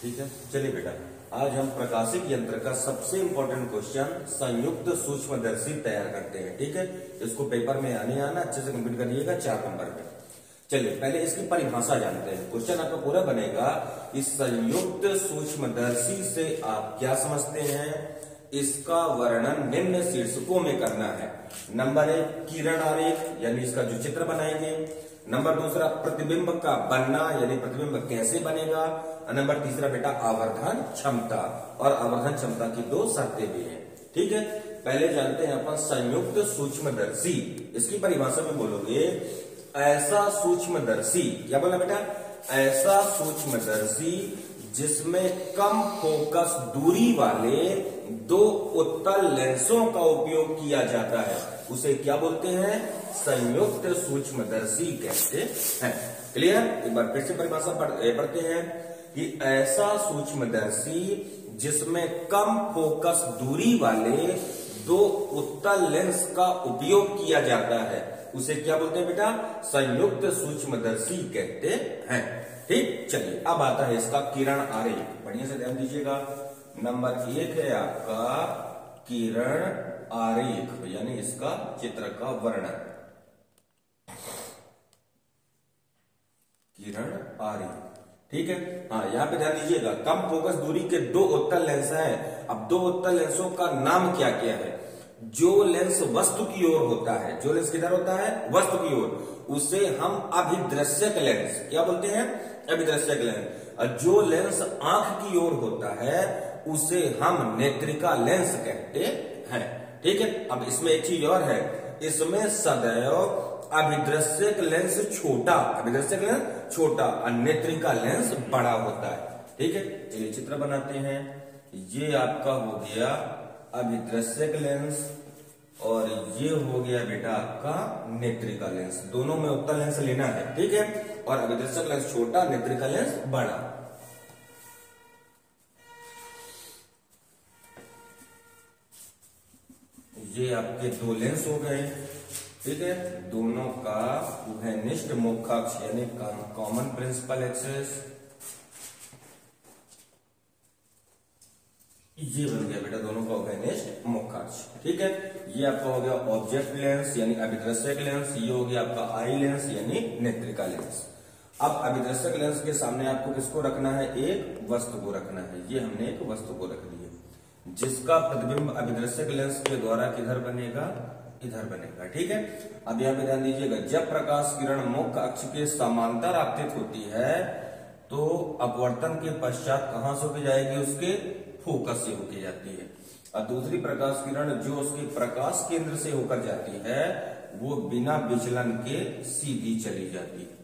ठीक है, चलिए बेटा, आज हम प्रकाशिक यंत्र का सबसे इंपॉर्टेंट क्वेश्चन संयुक्त सूक्ष्मदर्शी तैयार करते हैं। ठीक है, इसको पेपर में आने आना अच्छे से कंप्लीट करिएगा 4 नंबर में। चलिए पहले इसकी परिभाषा जानते हैं। क्वेश्चन आपका पूरा बनेगा, इस संयुक्त सूक्ष्मदर्शी से आप क्या समझते हैं, इसका वर्णन निम्न शीर्षकों में करना है। नंबर 1 किरण आरेख, यानी इसका जो चित्र बनाएंगे। नंबर 2 प्रतिबिंब का बनना, यानी प्रतिबिंब कैसे बनेगा। नंबर 3 बेटा आवर्धन क्षमता, और आवर्धन क्षमता की 2 शर्तें भी हैं। ठीक है, पहले जानते हैं अपन संयुक्त सूक्ष्मदर्शी। इसकी परिभाषा में बोलोगे, ऐसा सूक्ष्मदर्शी, क्या बोला बेटा, ऐसा सूक्ष्मदर्शी जिसमें कम फोकस दूरी वाले 2 उत्तल लेंसों का उपयोग किया जाता है, उसे क्या बोलते हैं, संयुक्त सूक्ष्मदर्शी कहते हैं। क्लियर, एक बार फिर से परिभाषा पढ़ते हैं कि ऐसा सूक्ष्मदर्शी जिसमें कम फोकस दूरी वाले 2 उत्तल लेंस का उपयोग किया जाता है, उसे क्या बोलते हैं बेटा, संयुक्त सूक्ष्मदर्शी कहते हैं। ठीक, चलिए अब आता है इसका किरण आरेख। बढ़िया से ध्यान दीजिएगा। नंबर 1 है आपका किरण आरेख, यानी इसका चित्र का वर्णन। किरण आरेख, ठीक है। हाँ, यहां पे ध्यान दीजिएगा, कम फोकस दूरी के 2 उत्तल लेंस हैं। अब 2 उत्तल लेंसों का नाम क्या क्या है। जो लेंस वस्तु की ओर होता है, जो लेंस किधर होता है, वस्तु की ओर, उसे हम अभिदृश्यक लेंस क्या बोलते हैं, अभिदृश्यक लेंस। और जो लेंस आंख की ओर होता है उसे हम नेत्रिका लेंस कहते हैं। ठीक है, अब इसमें एक चीज और है, इसमें सदैव अभिदृश्यक लेंस छोटा, अभिदृश्यक लेंस छोटा और नेत्रिका लेंस बड़ा होता है। ठीक है, चलिए चित्र बनाते हैं। ये आपका हो गया अभिदृश्यक लेंस और ये हो गया बेटा आपका नेत्रिका लेंस। दोनों में उत्तल लेंस लेना है। ठीक है, और अभिदृश्यक लेंस छोटा, नेत्रिका लेंस बड़ा। ये आपके 2 लेंस हो गए। ठीक है, दोनों का उभयनिष्ठ मुखाक्ष यानी कॉमन प्रिंसिपल एक्सिस, ये बन गया बेटा दोनों का उभयनिष्ठ मुखाक्ष। ठीक है, ये आपका हो गया ऑब्जेक्ट लेंस यानी अभिदृश्यक लेंस, ये हो गया आपका आई लेंस यानी नेत्रिका लेंस। अब अभिदृश्यक लेंस के सामने आपको किसको रखना है, एक वस्तु को रखना है। ये हमने एक वस्तु को रख दिया, जिसका प्रतिबिंब अभिदृश्यक लेंस के द्वारा किधर बनेगा, इधर बनेगा। ठीक है, अब यहाँ पे ध्यान दीजिएगा, जब प्रकाश किरण मुख्य अक्ष के समांतर आपतित होती है तो अपवर्तन के पश्चात कहां से होकर जाएगी, उसके फोकस से होकर जाती है। और दूसरी प्रकाश किरण जो उसके प्रकाश केंद्र से होकर जाती है वो बिना विचलन के सीधी चली जाती है।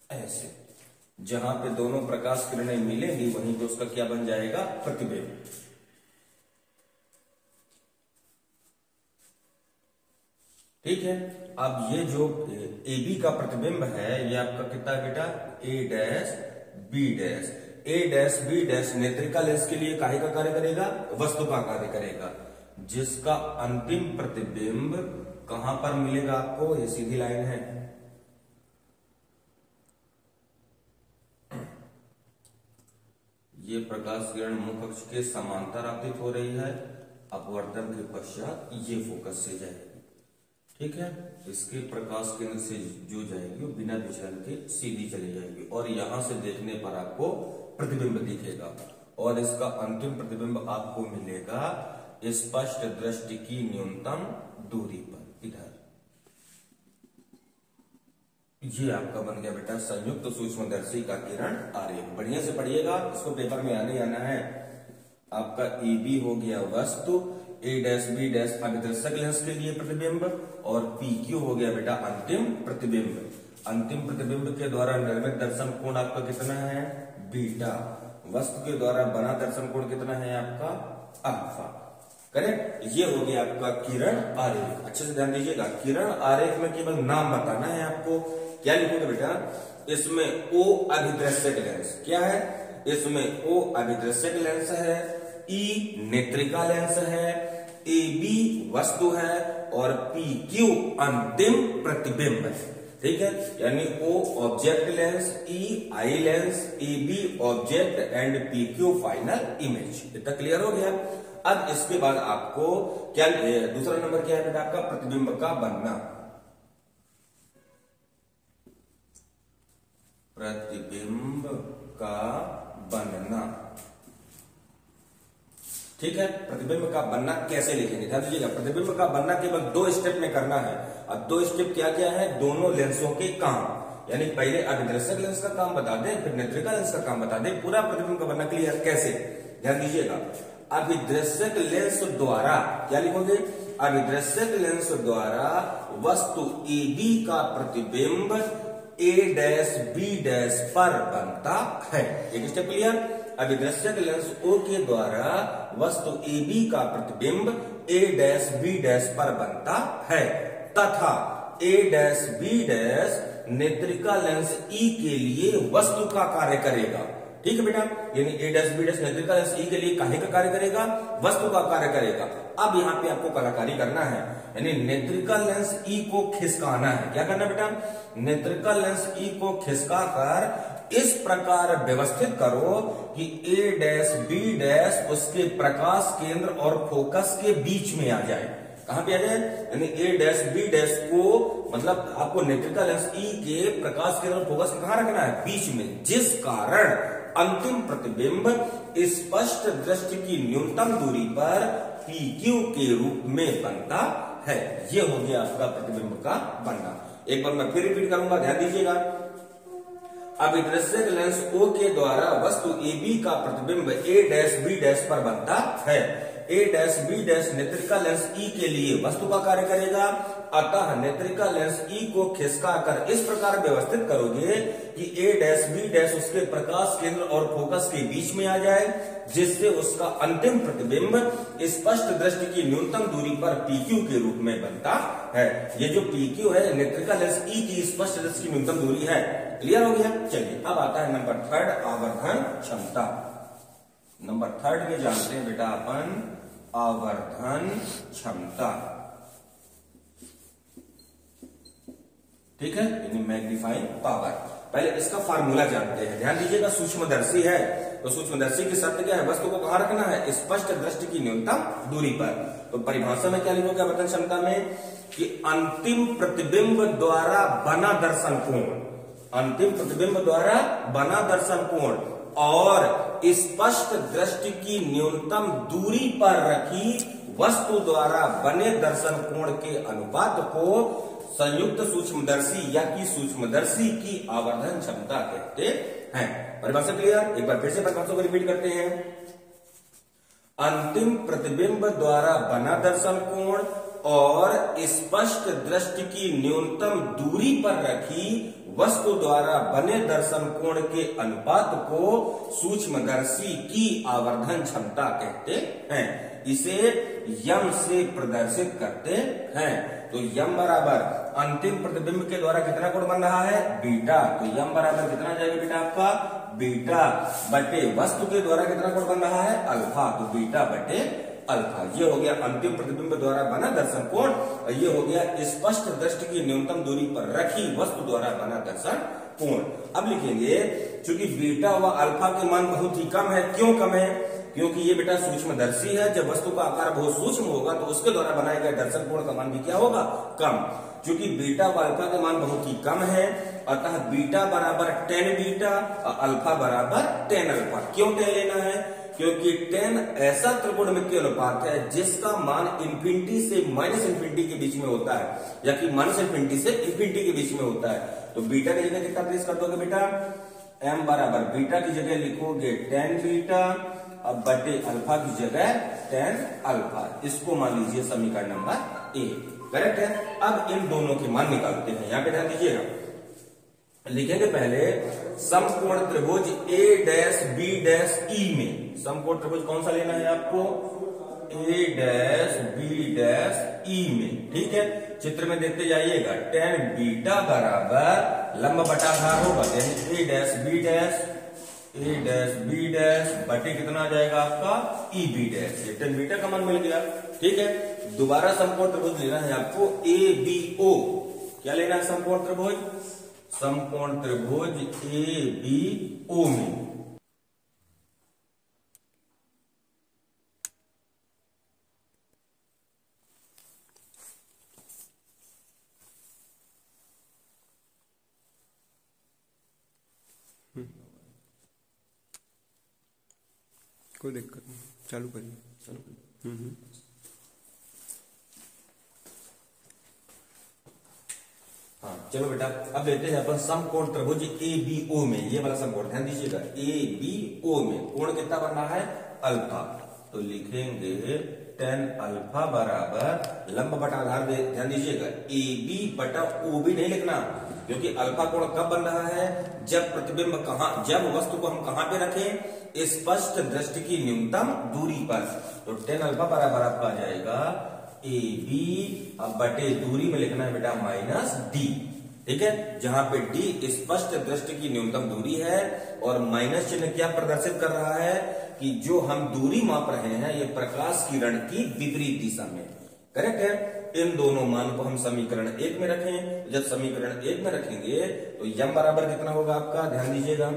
ऐसे जहां पे दोनों प्रकाश किरणें मिलेंगी वहीं पे उसका क्या बन जाएगा, प्रतिबिंब। ठीक है, अब ये जो AB का प्रतिबिंब है ये आपका कितना बेटा, A dash B dash. A dash B dash नेत्रिका लेंस के लिए काहे का कार्य करेगा, वस्तु का कार्य करेगा, जिसका अंतिम प्रतिबिंब कहां पर मिलेगा आपको, ये सीधी लाइन है। ये प्रकाश किरण मुख्य अक्ष के समांतर आपतित हो रही है, अपवर्तन के पश्चात ये फोकस से जाएगी। ठीक है, इसके प्रकाश केंद्र से जो जाएगी वो बिना विचलन के सीधी चली जाएगी और यहां से देखने पर आपको प्रतिबिंब दिखेगा और इसका अंतिम प्रतिबिंब आपको मिलेगा स्पष्ट दृष्टि की न्यूनतम दूरी पर, इधर। ये आपका बन गया बेटा संयुक्त सूक्ष्मदर्शी का किरण आरेख। बढ़िया से पढ़िएगा, इसको पेपर में आने आना है। आपका AB हो गया वस्तु, A डैश B डैश अभिदर्शक लेंस के लिए प्रतिबिंब और PQ हो गया बेटा अंतिम प्रतिबिंब। अंतिम प्रतिबिंब के द्वारा निर्मित दर्शन कोण आपका कितना है, बीटा। वस्तु के द्वारा बना दर्शन कोण कितना है आपका, अल्फा। करेक्ट, ये हो गया आपका किरण आरेख। अच्छे से ध्यान दीजिएगा, किरण आरेख में केवल नाम बताना है आपको। क्या लिखोगे बेटा, इसमें O अभिदृश्यक लेंस क्या है, इसमें O अभिदृश्यक लेंस है, E नेत्रिका लेंस है, ए बी वस्तु है और पी क्यू अंतिम प्रतिबिंब है। ठीक है, यानी O object lens, E eye lens, A B object and P Q final image. इतना क्लियर हो गया। अब इसके बाद आपको क्या दूसरा नंबर क्या है बेटा आपका, प्रतिबिंब का बनना। प्रतिबिंब का बनना, ठीक है। प्रतिबिंब का बनना कैसे लिखेंगे, ध्यान दीजिएगा। प्रतिबिंब का बनना केवल 2 स्टेप में करना है। अब 2 स्टेप क्या क्या है, दोनों लेंसों के काम, यानी पहले अभिदृश्यक लेंस का काम बता दें, फिर नेत्रिका लेंस का काम बता दें। पूरा प्रतिबिंब का बनना क्लियर कैसे, ध्यान दीजिएगा। अभिदृश्यक लेंस द्वारा क्या लिखोगे, अभिदृश्यक लेंस द्वारा वस्तु ए बी का प्रतिबिंब ए डैश बी डैश पर बनता है। एक स्टेप क्लियर। अभिदृश्यक लेंस ओ के द्वारा वस्तु ए बी का प्रतिबिंब ए डैश बी डैश पर बनता है तथा ए डैश बी डैश नेत्रिका लेंस ई के लिए वस्तु का कार्य करेगा। ठीक है बेटा, यानी ए डैश बी डैश नेत्रिका लेंस ई के लिए काहे का कार्य करेगा, वस्तु का कार्य करेगा। अब यहाँ पे आपको कलाकारी करना है, यानी नेत्रिका लेंस ई को खिसकाना है। क्या करना बेटा, नेत्रिका लेंस ई को खिसका कर इस प्रकार व्यवस्थित करो कि ए डैश बी डैश उसके प्रकाश केंद्र और फोकस के बीच में आ जाए। कहां पे आ जाए, यानी ए डैश बी डैश को, मतलब आपको नेत्रिका लेंस ई के प्रकाश केंद्र और फोकस कहां रखना है, बीच में, जिस कारण अंतिम प्रतिबिंब स्पष्ट दृष्टि की न्यूनतम दूरी पर PQ के रूप में बनता है। ये हो गया आपका प्रतिबिंब का बनना। एक बार मैं फिर रिपीट करूंगा, ध्यान दीजिएगा। अभिदृश्यक लेंस O के द्वारा वस्तु AB का प्रतिबिंब A डैश B डैश पर बनता है। A डैश B डैश नेत्रिका लेंस E के लिए वस्तु का कार्य करेगा, अतः नेत्रिका लेंस E को खिसका कर इस प्रकार व्यवस्थित करोगे कि A डैश B डैश उसके प्रकाश केंद्र और फोकस के बीच में आ जाए, जिससे उसका अंतिम प्रतिबिंब स्पष्ट दृष्टि की न्यूनतम दूरी पर PQ के रूप में बनता है। ये जो PQ है नेत्रिका लेंस E की स्पष्ट दृष्टि की न्यूनतम दूरी है। क्लियर हो गया। चलिए अब आता है नंबर 3, आवर्धन क्षमता। नंबर 3 में जानते हैं बेटा अपन आवर्धन क्षमता। ठीक है, यानी मैग्नीफाइंग पावर। पहले इसका फार्मूला जानते हैं, ध्यान दीजिएगा। सूक्ष्मदर्शी है तो सूक्ष्मदर्शी की शर्त क्या है, वस्तु को कहां रखना है, स्पष्ट दृष्टि की न्यूनतम दूरी पर। तो परिभाषा में क्या लिखोगे आवर्धन क्षमता में कि अंतिम प्रतिबिंब द्वारा बना दर्शन कोण, अंतिम प्रतिबिंब द्वारा बना दर्शन कोण और स्पष्ट दृष्टि की न्यूनतम दूरी पर रखी वस्तु द्वारा बने दर्शन कोण के अनुपात को संयुक्त सूक्ष्मदर्शी या कि सूक्ष्मदर्शी की आवर्धन क्षमता कहते हैं। परिभाषा क्लियर। एक बार फिर से परिभाषा को रिपीट करते हैं। अंतिम प्रतिबिंब द्वारा बना दर्शन कोण और स्पष्ट दृष्टि की न्यूनतम दूरी पर रखी वस्तु द्वारा बने दर्शन कोण के अनुपात को सूक्ष्मदर्शी की आवर्धन क्षमता कहते हैं। इसे यम से प्रदर्शित करते हैं। तो यम बराबर अंतिम प्रतिबिंब के द्वारा कितना कोण बन रहा है, बीटा। तो यम बराबर कितना जाएगा बेटा आपका, बीटा बटे वस्तु के द्वारा कितना कोण बन रहा है, अल्फा। तो बीटा बटे अल्फा। ये हो गया अंतिम प्रतिबिंब द्वारा बना दर्शन कोण और ये हो गया स्पष्ट दृष्टि की न्यूनतम दूरी पर रखी वस्तु द्वारा बना दर्शन कोण। अब लिखेंगे चूंकि बीटा व अल्फा के मान बहुत ही कम है। क्यों कम है, क्योंकि ये बेटा सूक्ष्मदर्शी है। जब वस्तु का आकार बहुत सूक्ष्म होगा तो उसके द्वारा बनाए गए दर्शन कोण का मान भी क्या होगा, कम। चूंकि बीटा व अल्फा के मान बहुत ही कम है, अतः बीटा बराबर 10 बीटा और अल्फा बराबर 10 अल्फा। क्यों 10 लेना है, क्योंकि 10 ऐसा त्रिकोणमितीय अनुपात है जिसका मान इंफिनिटी से माइनस इंफिनिटी के बीच में होता है, या कि माइनस इंफिनिटी से इंफिनिटी के बीच में होता है। तो बीटा की जगह कितना प्लेस कर दोगे बेटा, m बराबर बीटा की जगह लिखोगे 10 बीटा, अब बटे अल्फा की जगह 10 अल्फा। इसको मान लीजिए समीकरण नंबर 1। करेक्ट है। अब इन दोनों के मान निकालते हैं। यहां पे ध्यान दीजिएगा, लिखेंगे पहले समकोण त्रिभुज A dash B dash E में। समकोण त्रिभुज कौन सा लेना है आपको, A dash B dash E में। ठीक है, चित्र में देखते जाइएगा। 10 बीटा बराबर लंब बटा आधार होगा, यानी A dash B dash A dash B dash बटे कितना आ जाएगा आपका ई बी डैश। ये tan बीटा का मान मिल गया। ठीक है, दोबारा समकोण त्रिभुज लेना है आपको ए बी ओ। क्या लेना है समकोण त्रिभुज? समकोण त्रिभुज ए बी ओ में कोई दिक्कत नहीं, चालू करिए। हाँ चलो बेटा, अब लेते हैं अपन समकोण त्रिभुज ए बी ओ में। ये वाला समकोण ध्यान दीजिएगा, ए बी ओ में कोण कितना बन रहा है? अल्फा। तो लिखेंगे tan अल्फा बराबर लंब बटा आधार में, ध्यान दीजिएगा ए बी बटा ओ बी नहीं लिखना, क्योंकि अल्फा कोण कब बन रहा है? जब प्रतिबिंब कहां, जब वस्तु को हम कहां पे रखें? स्पष्ट दृष्टि की न्यूनतम दूरी पर। तो tan अल्फा बराबर आपका आ जाएगा ए बी, अब बटे दूरी में लिखना है बेटा माइनस डी। ठीक है, जहां पे डी स्पष्ट दृष्टि की न्यूनतम दूरी है और माइनस चिन्ह क्या प्रदर्शित कर रहा है कि जो हम दूरी माप रहे हैं ये प्रकाश किरण की विपरीत दिशा में। करेक्ट है। इन दोनों मान को हम समीकरण 1 में रखें। जब समीकरण 1 में रखेंगे तो यम बराबर कितना होगा आपका? ध्यान दीजिएगा,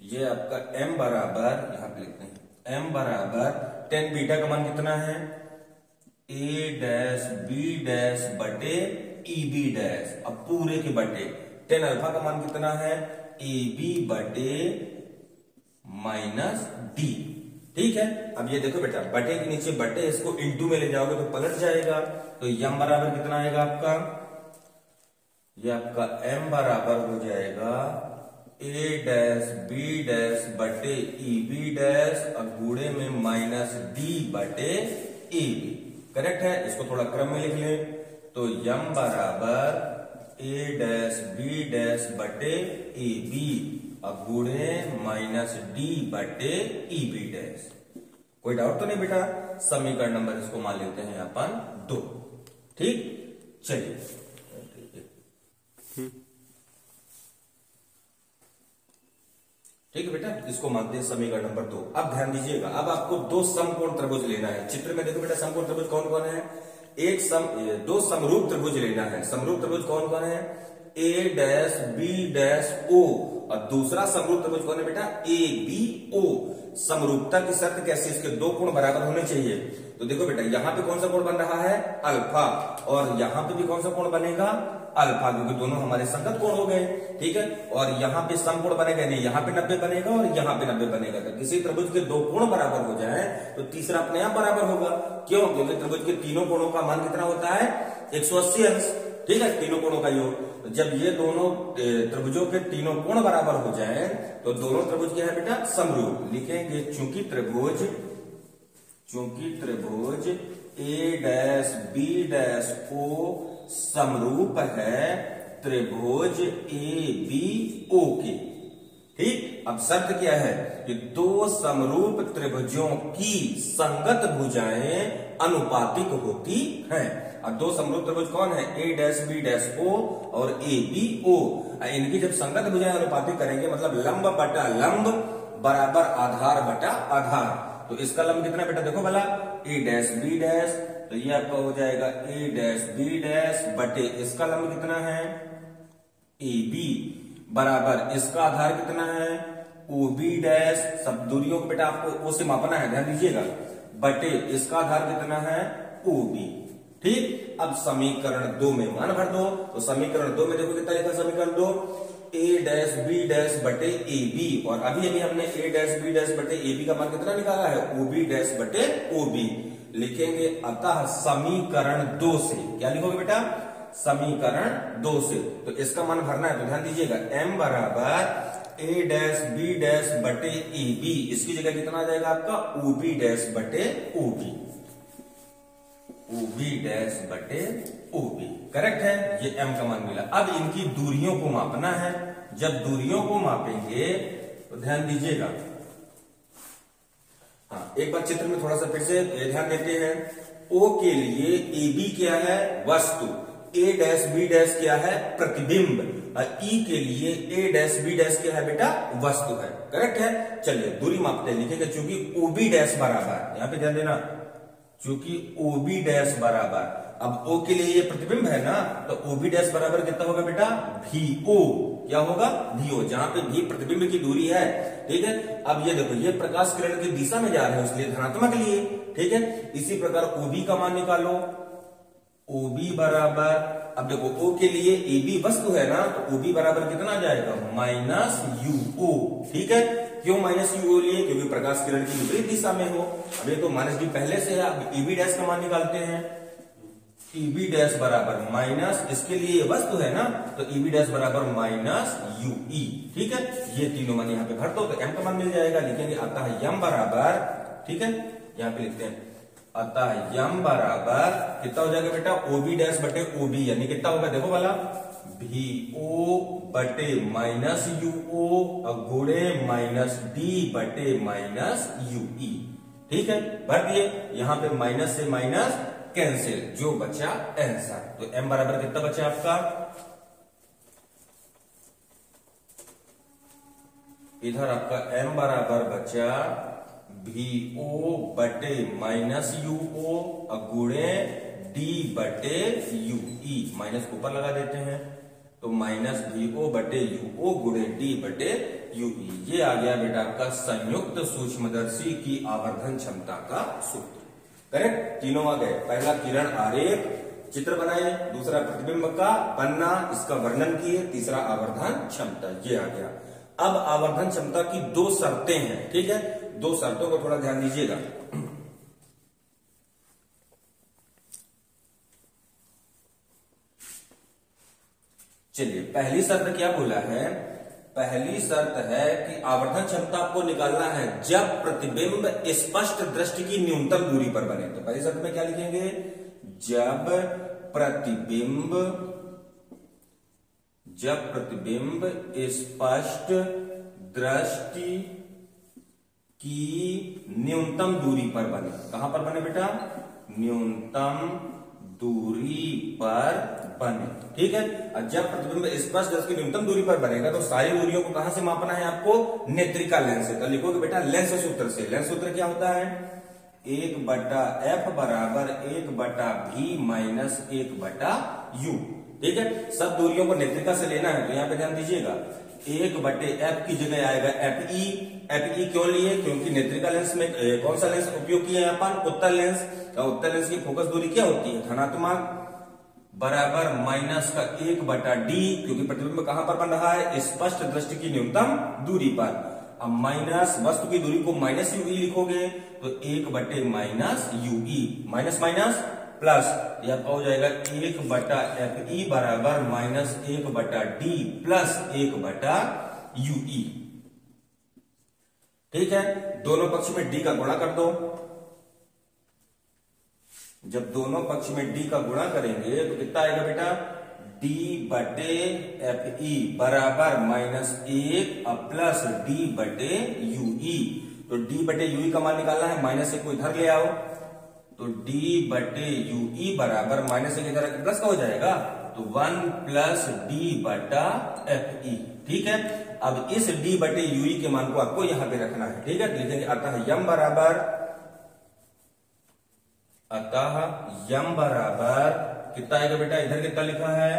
ये आपका m बराबर, यहां पे लिखते हैं m बराबर tan बीटा का मान कितना है? a डैश b डैश बटे ई बी डैश। अब पूरे के बटे tan अल्फा का मान कितना है? ए बी बटे माइनस डी। ठीक है, अब ये देखो बेटा, बटे के नीचे बटे, इसको इंटू में ले जाओगे तो पलट जाएगा। तो यम बराबर कितना आएगा आपका? ये आपका m बराबर हो जाएगा ए डैश बी डैश बटे ई बी डैश और गुणे में माइनस डी बटे ई बी। करेक्ट है, इसको थोड़ा क्रम में लिख लें। तो यम बराबर ए डैश बी डैश बटे ए बी और गुणे माइनस डी बटे ई बी डैश। कोई डाउट तो नहीं बेटा? समीकरण नंबर इसको मान लेते हैं अपन 2। ठीक, चलिए ठीक है बेटा, इसको मानते हैं समीकरण नंबर 2। अब ध्यान दीजिएगा, अब आपको दो समकोण त्रिभुज लेना है। चित्र में देखो बेटा, समकोण त्रिभुज कौन कौन है? दो समरूप त्रिभुज लेना है। समरूप त्रिभुज कौन कौन है? A dash B dash O और दूसरा समरूप त्रिभुज कौन है बेटा? A B O. समरूपता की शर्त कैसी? इसके दो कोण बराबर होने चाहिए। तो देखो बेटा, यहां पे कौन सा कोण बन रहा है? अल्फा। और यहां पे भी कौन सा कोण बनेगा? अल्फा, क्योंकि दोनों हमारे संगत कोण हो गए। ठीक है, और यहाँ पे समकोण बनेगा नहीं, यहाँ पे 90 बनेगा और यहाँ पे 90 बनेगा। तो किसी त्रिभुज के दो कोण बराबर हो जाए तो तीसरा अपने आप बराबर होगा। क्यों? क्योंकि त्रिभुज के तीनों कोणों का मान कितना होता है? 180 अंश। ठीक है, तीनों कोणों का योग। तो जब ये दोनों त्रिभुजों के तीनों कोण बराबर हो जाए तो दोनों त्रिभुज क्या है बेटा? समरूप। लिखेंगे चूंकि त्रिभुज ए डैश बी डैश ओ समरूप है त्रिभुज ए बी ओ के। ठीक, अब शर्त क्या है कि दो समरूप त्रिभुजों की संगत भुजाएं अनुपातिक होती हैं। अब दो समरूप त्रिभुज कौन है? A dash B dash O और ए बी ओ। इनकी जब संगत भुजाएं अनुपातिक करेंगे, मतलब लंब बटा लंब बराबर आधार बटा आधार। तो इसका लंब कितना बेटा? देखो भला, ए डैश बी डैश, तो ये आपका हो जाएगा ए डैश बी डैश बटे इसका लंब कितना है? ए बी बराबर इसका आधार कितना है? O B dash. सब दूरियों को बेटा आपको ओ से मापना है, ध्यान दीजिएगा, बटे इसका आधार कितना है? O B. ठीक, अब समीकरण 2 में मान भर दो। तो समीकरण 2 में देखो कितना लिखा? समीकरण 2 ए डैश बी डैश बटे ए बी, और अभी अभी हमने ए डैश बी डैश बटे ए बी का मान कितना निकाला है? ओ बी डैश बटे ओ बी। लिखेंगे अतः समीकरण 2 से, क्या लिखोगे बेटा? समीकरण 2 से। तो इसका मान भरना है, तो ध्यान दीजिएगा, m बराबर ए डैश बी डैश बटे ए बी, इसकी जगह कितना आ जाएगा आपका? ओ बी डैश बटे O B. O B dash बटे ओ बी। करेक्ट है, ये m का मान मिला। अब इनकी दूरियों को मापना है। जब दूरियों को मापेंगे तो ध्यान दीजिएगा, हाँ एक बार चित्र में थोड़ा सा फिर से ध्यान देते हैं। O के लिए AB क्या है? वस्तु। ए डैश बी डैश क्या है? प्रतिबिंब। ई के लिए ए डैश बी डैश क्या है बेटा? वस्तु है। करेक्ट है। चलिए दूरी मापते हैं, लिखेंगे चूंकि ओबी डैश बराबर, यहां पे ध्यान देना, चूंकि ओबी डैश बराबर, अब ओ के लिए ये प्रतिबिंब है ना, तो ओबी डैश बराबर कितना होगा बेटा? VO। क्या होगा? VO, जहां पे भी प्रतिबिंब की दूरी है। ठीक है। अब ये देखो, ये प्रकाश किरण की दिशा में जा रहे हैं, इसलिए धनात्मक लिए। ठीक है। इसी प्रकार OB का मान निकालो, OB बराबर, अब देखो O के लिए AB वस्तु है ना, तो OB बराबर कितना जाएगा? -UO। ठीक है। क्यों -UO लिए? क्योंकि प्रकाश किरण की विपरीत दिशा में हो। अब ये तो -D पहले से है, अब EB डैश का मान निकालते हैं। EB डैश बराबर माइनस, इसके लिए ये वस्तु है ना, तो EB डैश बराबर -UE। ठीक है। ये तीनों मान यहाँ पे भर दो तो M का मान मिल जाएगा। लिखेंगे अतः M बराबर, ठीक है, यहाँ पे लिखते हैं, अतः M बराबर कितना हो जाएगा बेटा? OB डैश बटे OB, यानी कितना होगा? देखो वाला, VO बटे -UO गुणे -D बटे -UE। ठीक है। भर दिए, यहां पे माइनस से माइनस कैंसिल, जो बचा आंसर। तो M बराबर कितना बचा आपका? इधर आपका M बराबर बचा VO बटे -UO गुणे D बटे UE। माइनस ऊपर लगा देते हैं, तो -VO बटे UO गुणे D बटे UE। ये आ गया बेटा आपका संयुक्त सूक्ष्मदर्शी की आवर्धन क्षमता का सूत्र। करेक्ट। तीनों आ गए। पहला किरण आरेख चित्र बनाए, दूसरा प्रतिबिंब का बनना, इसका वर्णन किए, तीसरा आवर्धन क्षमता, ये आ गया। अब आवर्धन क्षमता की दो शर्तें हैं। ठीक है। दो शर्तों को थोड़ा ध्यान दीजिएगा। चलिए, पहली शर्त क्या बोला है? पहली शर्त है कि आवर्धन क्षमता आपको निकालना है जब प्रतिबिंब स्पष्ट दृष्टि की न्यूनतम दूरी पर बने। तो पहली शर्त में क्या लिखेंगे? जब प्रतिबिंब स्पष्ट दृष्टि की न्यूनतम दूरी पर बने। कहां पर बने बेटा? न्यूनतम दूरी पर बने। ठीक है। और जब प्रतिबिंब स्पष्ट दृष्टि की न्यूनतम दूरी पर बनेगा तो सारी दूरियों को कहां से मापना है आपको? नेत्रिका लेंस से। तो लिखोगे बेटा लेंस सूत्र से। लेंस सूत्र क्या होता है? 1/f बराबर 1/v माइनस 1/u। ठीक है। सब दूरियों को नेत्रिका से लेना है, तो यहां पे ध्यान दीजिएगा, 1/f की जगह आएगा FE। FE क्यों लिए? क्योंकि नेत्रिका लेंस में कौन सा लेंस उपयोग किया है अपन? उत्तल लेंस। उत्तल लेंस की फोकस दूरी क्या होती है? धनात्मक, बराबर माइनस का 1/d, क्योंकि प्रतिबिंब कहां पर बन रहा है? स्पष्ट दृष्टि की न्यूनतम दूरी पर। अब माइनस वस्तु की दूरी को -UE लिखोगे तो 1/-UE, माइनस माइनस प्लस, यह आपका हो जाएगा 1/FE बराबर -1/d प्लस 1/UE। ठीक है। दोनों पक्ष में d का गुणा कर दो। जब दोनों पक्ष में d का गुणा करेंगे तो कितना आएगा बेटा? d/FE बराबर -1 प्लस d/UE। तो d/UE का मान निकालना है, माइनस 1 को इधर ले आओ, तो d/UE बराबर -1 इधर प्लस का हो जाएगा, तो 1 प्लस d/FE। ठीक है। अब इस d/UE के मान को आपको यहां पे रखना है। ठीक है। लिखेंगे अतः m बराबर कितना आएगा बेटा? इधर कितना लिखा है?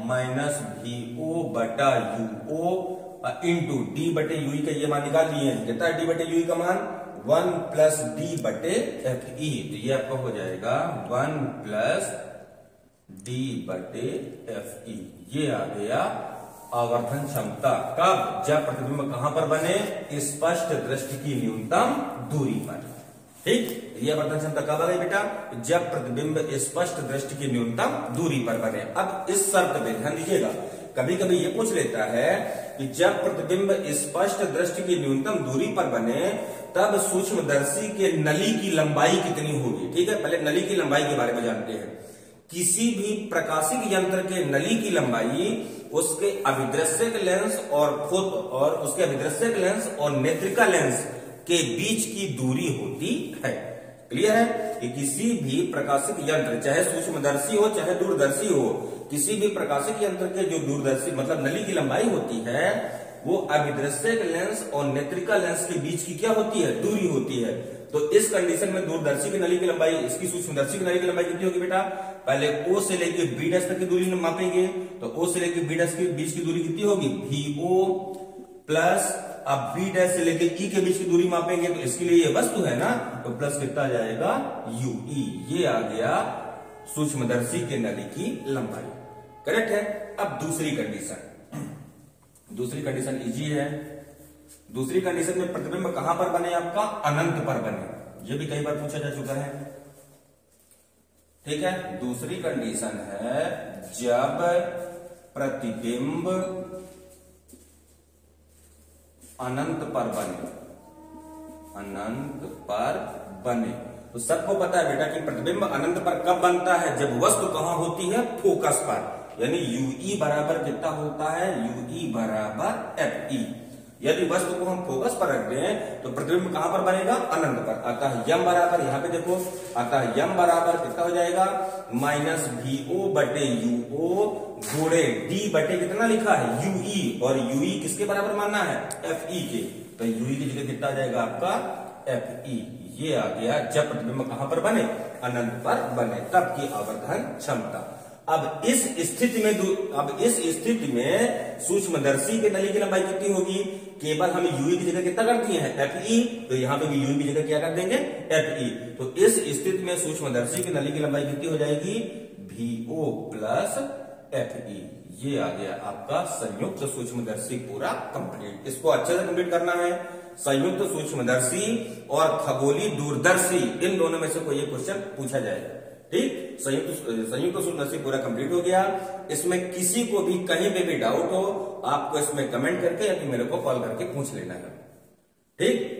-VO/UO इंटू d/UE का ये मान निकाल लिए हैं। कितना d/UE का मान? 1 प्लस d/FE। तो ये आपका हो जाएगा 1 प्लस d/FE। ये आ गया आवर्धन क्षमता। कब? जब प्रतिबिंब कहां पर बने? स्पष्ट दृष्टि की न्यूनतम दूरी पर। ठीक। ये आवर्धन क्षमता कब आ गई बेटा? जब प्रतिबिंब स्पष्ट दृष्टि की न्यूनतम दूरी पर बने। अब इस शर्त पे ध्यान दीजिएगा, कभी कभी ये पूछ लेता है कि जब प्रतिबिंब स्पष्ट दृष्टि की न्यूनतम दूरी पर बने तब सूक्ष्मदर्शी के नली की लंबाई कितनी होगी? ठीक है। पहले नली की लंबाई के बारे में जानते हैं। किसी भी प्रकाशिक यंत्र के नली की लंबाई उसके अभिदृश्यक लेंस और उसके अभिदृश्यक लेंस और नेत्रिका लेंस के बीच की दूरी होती है। क्लियर है कि किसी भी प्रकाशिक यंत्र, चाहे सूक्ष्मदर्शी हो चाहे दूरदर्शी हो, किसी भी प्रकाशिक यंत्र के जो दूरदर्शी मतलब नली की लंबाई होती है वो अभिदृश्यक लेंस और नेत्रिका लेंस के बीच की क्या होती है, दूरी होती है। तो इस कंडीशन में दूरदर्शी की नली की लंबाई, इसकी सूक्ष्मदर्शी की नली की लंबाई कितनी होगी बेटा, पहले O से लेके B' तक की दूरी मापेंगे, तो O से लेके B' के बीच की दूरी कितनी होगी, VO प्लस, अब B' से लेके E के बीच की दूरी मापेंगे, तो इसके लिए ये वस्तु है ना, तो प्लस कितना आ जाएगा, UE। ये आ गया सूक्ष्मदर्शी के नली की लंबाई। करेक्ट है। अब दूसरी कंडीशन इजी है। दूसरी कंडीशन में प्रतिबिंब कहां पर बने, आपका अनंत पर बने। ये भी कई बार पूछा जा चुका है। ठीक है, दूसरी कंडीशन है जब प्रतिबिंब अनंत पर बने, अनंत पर बने। तो सबको पता है बेटा कि प्रतिबिंब अनंत पर कब बनता है, जब वस्तु कहां होती है, फोकस पर, यानी UE बराबर कितना होता है, UE बराबर FE। यदि वस्तु को हम फोकस पर रखते हैं तो प्रतिबिंब कहां पर बनेगा, अनंत पर। अतः यम बराबर, यहां पे देखो, अतः यम बराबर कितना हो जाएगा, -VO बटे UO घोड़े D बटे कितना लिखा है, UE, और UE किसके बराबर मानना है, FE के। तो UE की जगह कितना आ जाएगा आपका, FE। ये आ गया जब प्रतिबिंब कहां पर बने, अनंत पर बने, तब की आवर्धन क्षमता। अब इस स्थिति में सूक्ष्मदर्शी के नली की लंबाई कितनी होगी, केवल हमें UE की जगह कितना कर दिए हैं, FE, तो यहां पे भी UE की जगह क्या कर देंगे, FE। तो इस स्थिति में सूक्ष्मदर्शी की नली की लंबाई कितनी हो जाएगी, VO प्लस FE। ये आ गया आपका संयुक्त सूक्ष्मदर्शी पूरा कंप्लीट। इसको अच्छे से कंप्लीट करना है। संयुक्त सूक्ष्मदर्शी और खगोलीय दूरदर्शी, इन दोनों में से कोई एक क्वेश्चन पूछा जाएगा। ठीक, संयुक्त सूक्ष्मदर्शी पूरा कंप्लीट हो गया। इसमें किसी को भी कहीं पे भी डाउट हो, आपको इसमें कमेंट करके या मेरे को कॉल करके पूछ लेना है। ठीक।